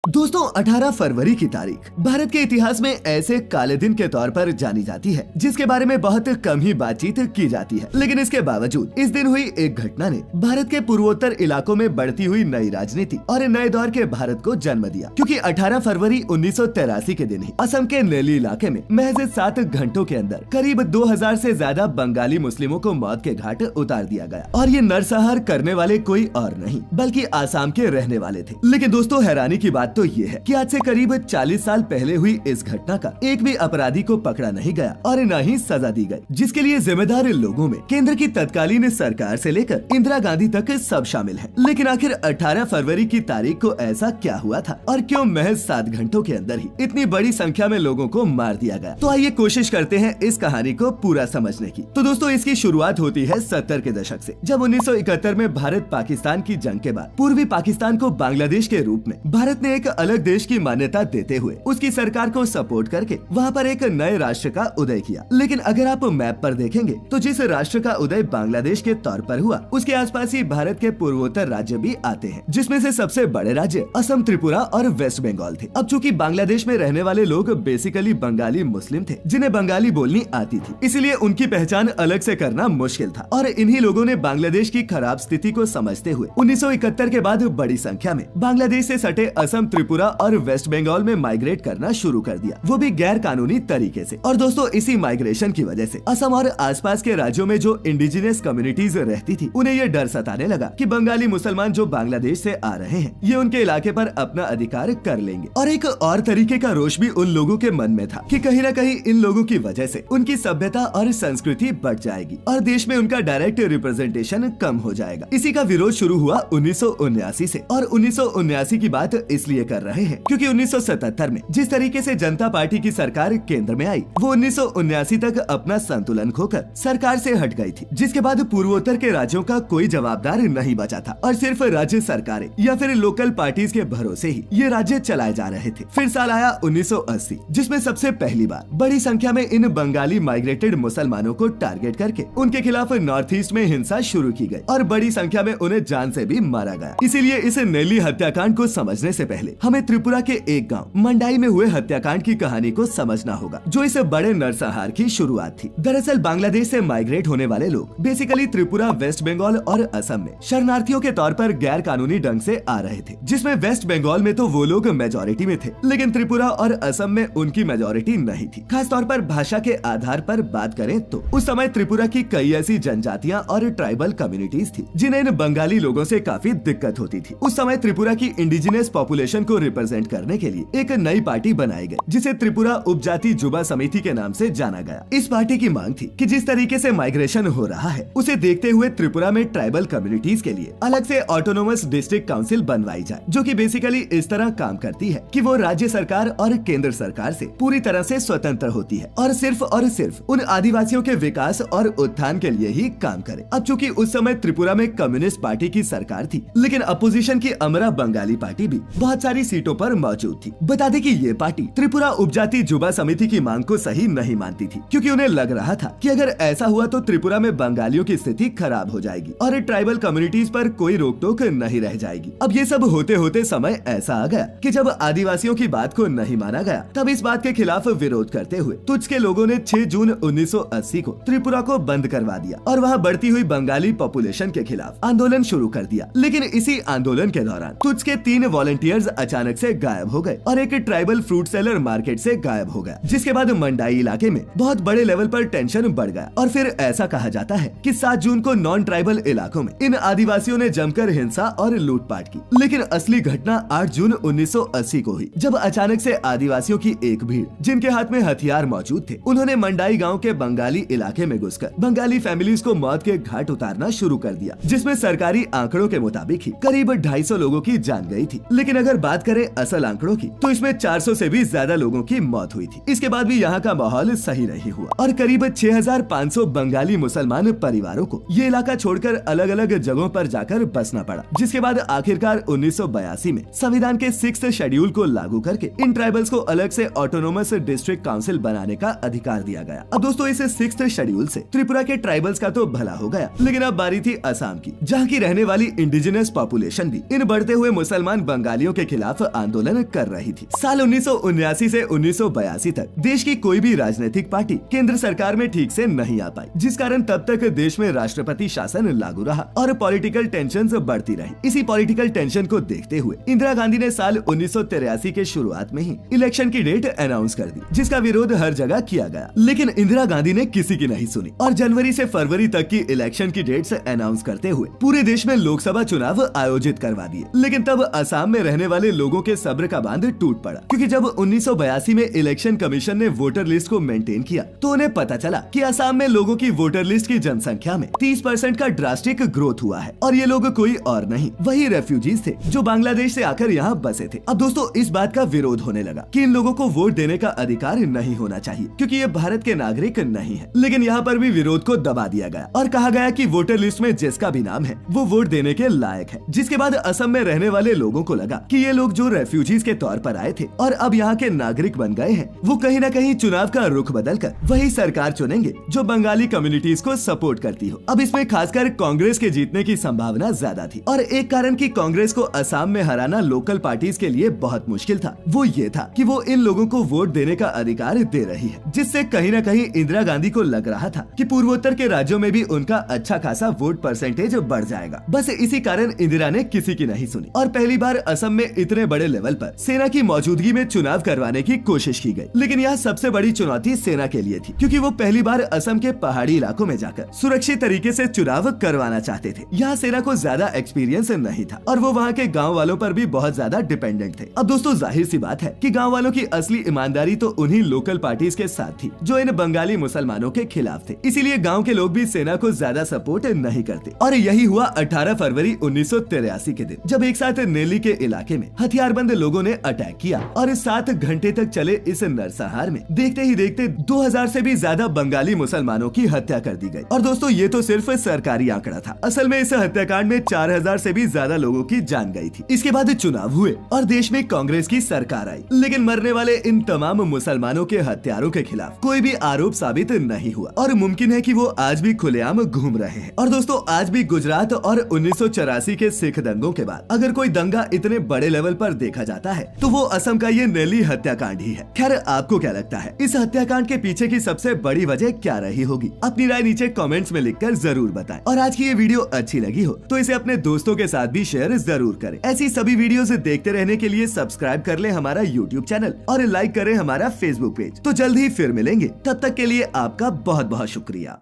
दोस्तों 18 फरवरी की तारीख भारत के इतिहास में ऐसे काले दिन के तौर पर जानी जाती है जिसके बारे में बहुत कम ही बातचीत की जाती है। लेकिन इसके बावजूद इस दिन हुई एक घटना ने भारत के पूर्वोत्तर इलाकों में बढ़ती हुई नई राजनीति और नए दौर के भारत को जन्म दिया। क्योंकि 18 फरवरी 1983 के दिन ही असम के नैली इलाके में महज 7 घंटों के अंदर करीब 2000 से ज्यादा बंगाली मुस्लिमों को मौत के घाट उतार दिया गया। और ये नरसंहार करने वाले कोई और नहीं बल्कि आसाम के रहने वाले थे। लेकिन दोस्तों हैरानी की बात तो ये है कि आज से करीब 40 साल पहले हुई इस घटना का एक भी अपराधी को पकड़ा नहीं गया और न ही सजा दी गई, जिसके लिए जिम्मेदार लोगों में केंद्र की तत्कालीन सरकार से लेकर इंदिरा गांधी तक सब शामिल हैं। लेकिन आखिर 18 फरवरी की तारीख को ऐसा क्या हुआ था और क्यों महज 7 घंटों के अंदर ही इतनी बड़ी संख्या में लोगों को मार दिया गया? तो आइए कोशिश करते हैं इस कहानी को पूरा समझने की। तो दोस्तों इसकी शुरुआत होती है 70 के दशक से, जब 1971 में भारत पाकिस्तान की जंग के बाद पूर्वी पाकिस्तान को बांग्लादेश के रूप में भारत ने एक अलग देश की मान्यता देते हुए उसकी सरकार को सपोर्ट करके वहाँ पर एक नए राष्ट्र का उदय किया। लेकिन अगर आप मैप पर देखेंगे तो जिस राष्ट्र का उदय बांग्लादेश के तौर पर हुआ उसके आसपास ही भारत के पूर्वोत्तर राज्य भी आते हैं, जिसमें से सबसे बड़े राज्य असम, त्रिपुरा और वेस्ट बंगाल थे। अब चूंकि बांग्लादेश में रहने वाले लोग बेसिकली बंगाली मुस्लिम थे जिन्हें बंगाली बोलनी आती थी, इसलिए उनकी पहचान अलग से करना मुश्किल था। और इन्हीं लोगों ने बांग्लादेश की खराब स्थिति को समझते हुए 1971 के बाद बड़ी संख्या में बांग्लादेश से सटे असम, त्रिपुरा और वेस्ट बंगाल में माइग्रेट करना शुरू कर दिया, वो भी गैर कानूनी तरीके से। और दोस्तों इसी माइग्रेशन की वजह से असम और आसपास के राज्यों में जो इंडिजिनस कम्युनिटीज रहती थी उन्हें ये डर सताने लगा कि बंगाली मुसलमान जो बांग्लादेश से आ रहे हैं ये उनके इलाके पर अपना अधिकार कर लेंगे। और एक और तरीके का रोष भी उन लोगों के मन में था कि कहीं न कहीं इन लोगों की वजह से उनकी सभ्यता और संस्कृति बढ़ जाएगी और देश में उनका डायरेक्ट रिप्रेजेंटेशन कम हो जाएगा। इसी का विरोध शुरू हुआ 1979 से। और 1979 की बात इसलिए कर रहे हैं क्योंकि 1977 में जिस तरीके से जनता पार्टी की सरकार केंद्र में आई वो 1979 तक अपना संतुलन खोकर सरकार से हट गई थी, जिसके बाद पूर्वोत्तर के राज्यों का कोई जवाबदार नहीं बचा था और सिर्फ राज्य सरकारें या फिर लोकल पार्टीज के भरोसे ही ये राज्य चलाए जा रहे थे। फिर साल आया 1980 जिसमें सबसे पहली बार बड़ी संख्या में इन बंगाली माइग्रेटेड मुसलमानों को टारगेट करके उनके खिलाफ नॉर्थ ईस्ट में हिंसा शुरू की गई और बड़ी संख्या में उन्हें जान से भी मारा गया। इसीलिए इस नैली हत्याकांड को समझने से पहले हमें त्रिपुरा के एक गांव मंडाई में हुए हत्याकांड की कहानी को समझना होगा, जो इस बड़े नरसंहार की शुरुआत थी। दरअसल बांग्लादेश से माइग्रेट होने वाले लोग बेसिकली त्रिपुरा, वेस्ट बंगाल और असम में शरणार्थियों के तौर पर गैर कानूनी ढंग से आ रहे थे, जिसमें वेस्ट बंगाल में तो वो लोग मेजोरिटी में थे लेकिन त्रिपुरा और असम में उनकी मेजोरिटी नहीं थी। खास तौर पर भाषा के आधार पर बात करें तो उस समय त्रिपुरा की कई ऐसी जनजातियां और ट्राइबल कम्युनिटीज थी जिन्हें इन बंगाली लोगों से काफी दिक्कत होती थी। उस समय त्रिपुरा की इंडिजिनस पॉपुलेशन को रिप्रेजेंट करने के लिए एक नई पार्टी बनाई गई जिसे त्रिपुरा उपजाति युवा समिति के नाम से जाना गया। इस पार्टी की मांग थी कि जिस तरीके से माइग्रेशन हो रहा है उसे देखते हुए त्रिपुरा में ट्राइबल कम्युनिटीज के लिए अलग से ऑटोनोमस डिस्ट्रिक्ट काउंसिल बनवाई जाए, जो कि बेसिकली इस तरह काम करती है कि वो राज्य सरकार और केंद्र सरकार से पूरी तरह से स्वतंत्र होती है और सिर्फ उन आदिवासियों के विकास और उत्थान के लिए ही काम करे। अब चूंकि उस समय त्रिपुरा में कम्युनिस्ट पार्टी की सरकार थी लेकिन अपोजिशन की अमरा बंगाली पार्टी भी बहुत सारी सीटों पर मौजूद थी। बता दें कि ये पार्टी त्रिपुरा उपजाति युवा समिति की मांग को सही नहीं मानती थी, क्योंकि उन्हें लग रहा था कि अगर ऐसा हुआ तो त्रिपुरा में बंगालियों की स्थिति खराब हो जाएगी और ट्राइबल कम्युनिटीज पर कोई रोक टोक नहीं रह जाएगी। अब ये सब होते होते समय ऐसा आ गया कि जब आदिवासियों की बात को नहीं माना गया तब इस बात के खिलाफ विरोध करते हुए तुझ के लोगों ने 6 जून 1980 को त्रिपुरा को बंद करवा दिया और वहाँ बढ़ती हुई बंगाली पॉपुलेशन के खिलाफ आंदोलन शुरू कर दिया। लेकिन इसी आंदोलन के दौरान तुझ के 3 वॉलंटियर्स अचानक से गायब हो गए और एक ट्राइबल फ्रूट सेलर मार्केट से गायब हो गया, जिसके बाद मंडाई इलाके में बहुत बड़े लेवल पर टेंशन बढ़ गया। और फिर ऐसा कहा जाता है कि 7 जून को नॉन ट्राइबल इलाकों में इन आदिवासियों ने जमकर हिंसा और लूटपाट की। लेकिन असली घटना 8 जून 1980 को हुई, जब अचानक से आदिवासियों की एक भीड़ जिनके हाथ में हथियार मौजूद थे उन्होंने मंडाई गाँव के बंगाली इलाके में घुसकर बंगाली फैमिलीज को मौत के घाट उतारना शुरू कर दिया, जिसमें सरकारी आंकड़ों के मुताबिक ही करीब 250 लोगों की जान गई थी। लेकिन अगर बात करें असल आंकड़ों की तो इसमें 400 से भी ज्यादा लोगों की मौत हुई थी। इसके बाद भी यहाँ का माहौल सही नहीं हुआ और करीब 6500 बंगाली मुसलमान परिवारों को ये इलाका छोड़कर अलग अलग जगहों पर जाकर बसना पड़ा, जिसके बाद आखिरकार 1982 में संविधान के 6th शेड्यूल को लागू करके इन ट्राइबल्स को अलग से ऑटोनोमस डिस्ट्रिक्ट काउंसिल बनाने का अधिकार दिया गया। अब दोस्तों इस 6th शेड्यूल से त्रिपुरा के ट्राइबल्स का तो भला हो गया, लेकिन अब बारी थी असम की, जहाँ की रहने वाली इंडिजिनस पॉपुलेशन भी इन बढ़ते हुए मुसलमान बंगालियों के खिलाफ आंदोलन कर रही थी। साल 1979 से 1982 तक देश की कोई भी राजनीतिक पार्टी केंद्र सरकार में ठीक से नहीं आ पाई, जिस कारण तब तक देश में राष्ट्रपति शासन लागू रहा और पॉलिटिकल टेंशन बढ़ती रही। इसी पॉलिटिकल टेंशन को देखते हुए इंदिरा गांधी ने साल 1983 के शुरुआत में ही इलेक्शन की डेट अनाउंस कर दी, जिसका विरोध हर जगह किया गया। लेकिन इंदिरा गांधी ने किसी की नहीं सुनी और जनवरी से फरवरी तक की इलेक्शन की डेट्स अनाउंस करते हुए पूरे देश में लोकसभा चुनाव आयोजित करवा दिए। लेकिन तब असम में रहने वाले लोगों के सब्र का बांध टूट पड़ा, क्योंकि जब 1982 में इलेक्शन कमीशन ने वोटर लिस्ट को मेंटेन किया तो उन्हें पता चला कि असम में लोगों की वोटर लिस्ट की जनसंख्या में 30% का ड्रास्टिक ग्रोथ हुआ है और ये लोग कोई और नहीं, वही रेफ्यूजीज थे जो बांग्लादेश से आकर यहाँ बसे थे। अब दोस्तों इस बात का विरोध होने लगा कि इन लोगों को वोट देने का अधिकार नहीं होना चाहिए, क्योंकि ये भारत के नागरिक नहीं है। लेकिन यहाँ पर भी विरोध को दबा दिया गया और कहा गया कि वोटर लिस्ट में जिसका भी नाम है वो वोट देने के लायक है। जिसके बाद असम में रहने वाले लोगों को लगा कि ये लोग जो रेफ्यूजीज के तौर पर आए थे और अब यहाँ के नागरिक बन गए हैं, वो कहीं न कहीं चुनाव का रुख बदलकर वही सरकार चुनेंगे जो बंगाली कम्युनिटीज को सपोर्ट करती हो। अब इसमें खासकर कांग्रेस के जीतने की संभावना ज्यादा थी और एक कारण कि कांग्रेस को असम में हराना लोकल पार्टीज के लिए बहुत मुश्किल था वो ये था कि वो इन लोगों को वोट देने का अधिकार दे रही है, जिससे कहीं न कहीं इंदिरा गांधी को लग रहा था कि पूर्वोत्तर के राज्यों में भी उनका अच्छा खासा वोट परसेंटेज बढ़ जाएगा। बस इसी कारण इंदिरा ने किसी की नहीं सुनी और पहली बार असम में इतने बड़े लेवल पर सेना की मौजूदगी में चुनाव करवाने की कोशिश की गई। लेकिन यह सबसे बड़ी चुनौती सेना के लिए थी, क्योंकि वो पहली बार असम के पहाड़ी इलाकों में जाकर सुरक्षित तरीके से चुनाव करवाना चाहते थे। यहाँ सेना को ज्यादा एक्सपीरियंस नहीं था और वो वहाँ के गाँव वालों पर भी बहुत ज्यादा डिपेंडेंट थे। अब दोस्तों जाहिर सी बात है कि गाँव वालों की असली ईमानदारी तो उन्हीं लोकल पार्टीज के साथ थी जो इन बंगाली मुसलमानों के खिलाफ थे। इसीलिए गाँव के लोग भी सेना को ज्यादा सपोर्ट नहीं करते और यही हुआ 18 फरवरी 1983 के दिन, जब एक साथ नेली के इलाके में हथियारबंद लोगों ने अटैक किया और 7 घंटे तक चले इस नरसंहार में देखते ही देखते 2000 से भी ज्यादा बंगाली मुसलमानों की हत्या कर दी गई। और दोस्तों ये तो सिर्फ सरकारी आंकड़ा था, असल में इस हत्याकांड में 4000 से भी ज्यादा लोगों की जान गई थी। इसके बाद चुनाव हुए और देश में कांग्रेस की सरकार आई, लेकिन मरने वाले इन तमाम मुसलमानों के हत्यारों के खिलाफ कोई भी आरोप साबित नहीं हुआ और मुमकिन है कि वो आज भी खुलेआम घूम रहे हैं। और दोस्तों आज भी गुजरात और 1984 के सिख दंगों के बाद अगर कोई दंगा इतने बड़े लेवल पर देखा जाता है तो वो असम का ये नेली हत्याकांड ही है। खैर आपको क्या लगता है, इस हत्याकांड के पीछे की सबसे बड़ी वजह क्या रही होगी? अपनी राय नीचे कमेंट्स में लिखकर जरूर बताएं। और आज की ये वीडियो अच्छी लगी हो तो इसे अपने दोस्तों के साथ भी शेयर जरूर करें। ऐसी सभी वीडियोस देखते रहने के लिए सब्सक्राइब कर ले हमारा YouTube चैनल और लाइक करें हमारा Facebook पेज। तो जल्द ही फिर मिलेंगे, तब तक के लिए आपका बहुत बहुत शुक्रिया।